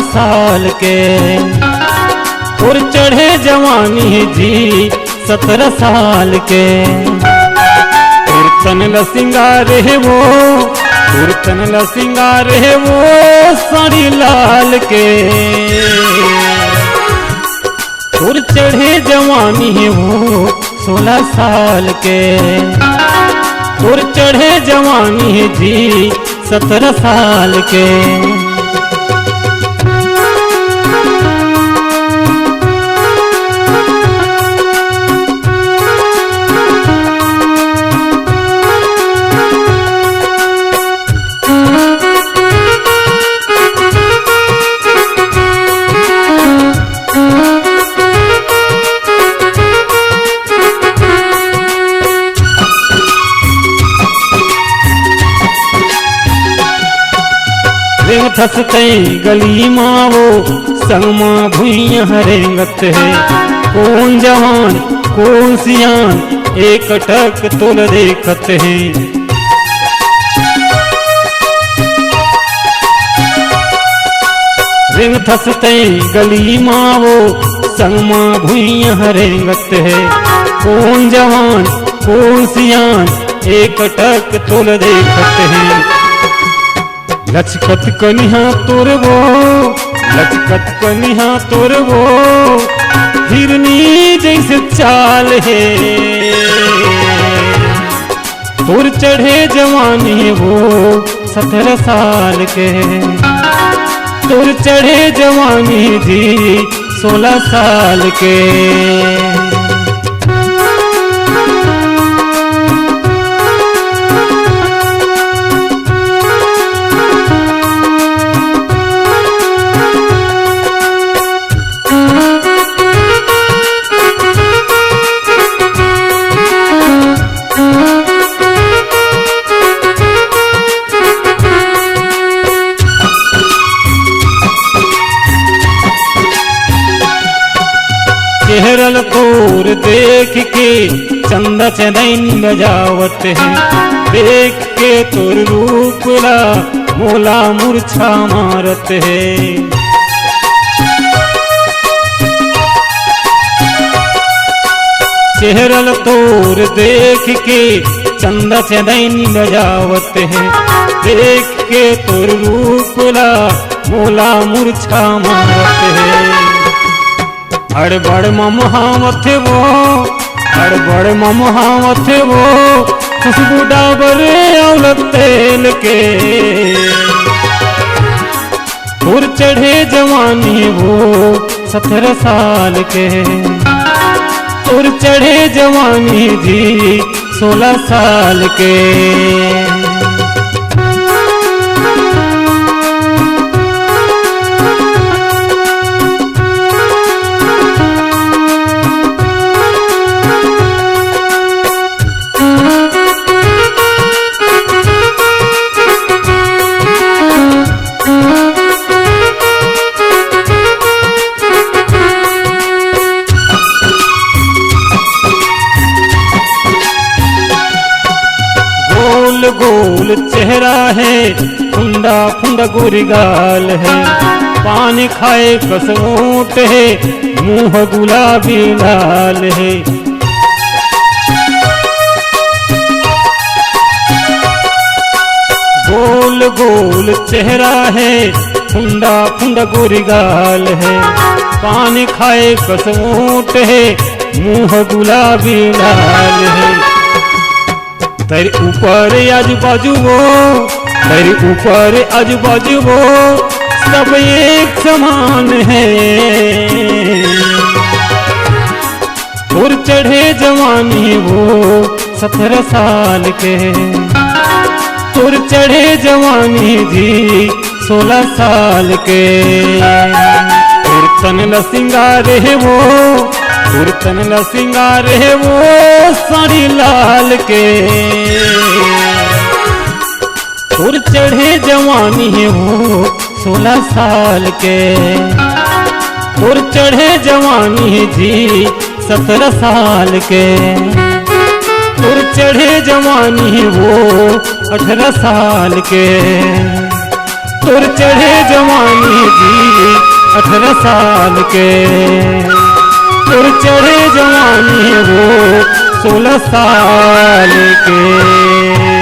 साल के। और चढ़े जवानी जी 17 साल के। कीर्तन ल सिंगार है वो, कीर्तन ल सिंगार है वो साड़ी लाल के। और चढ़े जवानी है वो 16 साल के। और चढ़े जवानी है जी 17 साल के। धसते गली मावो संगमा भुइया रेंगत है। कौन जवान कौन सियान एक टक तोल देखत है। रिंग धसते गली मावो संगमा भुइया रेंगत है। कौन जवान कौन सियान एक टक तोल देखत है। लचकत कनिहा तोर वो, लचकत कनिहा तोर वो हिरनी जैसे चाल है। तोर चढ़े जवानी वो 17 साल के। तोर चढ़े जवानी जी 16 साल के। चेहरल तोर देख के चंदा चनैन बजावत है। देख के तोर रूपला मोला मूर्छा मारत है। चेहरल तोर देख के चंदा चनैन बजावत है। देख के तोर रूपला मोला मूर्छा मारत है। अड़बड़ ममहावत वो, अड़बड़ ममहावत वो खुशबू डाबर औलत तेल के। और चढ़े जवानी वो 17 साल के। और चढ़े जवानी जी 16 साल के। गोल चेहरा है, फुंडा फुंडा गोरी गाल है। पान खाए कसोट है, मुंह गुलाबी लाल है। गोल गोल चेहरा है, फुंडा फुंडा गोरी गाल है। पान खाए कसोट है, मुंह गुलाबी लाल है। तेरे ऊपर आजू बाजू वो, तेरे ऊपर आजू बाजू वो सब एक समान है। और चढ़े जवानी वो 17 साल के। और चढ़े जवानी जी 16 साल के। कीर्तन ल सिंगार है वो, कीर्तन ल सिंगार है वो साड़ी लाल के। और चढ़े जवानी है वो 16 साल के। और चढ़े जवानी है जी 17 साल के। और चढ़े जवानी है वो 18 साल के। तुर चढ़े जवानी जी 18 साल के, तुर चढ़े जवानी वो 16 साल के।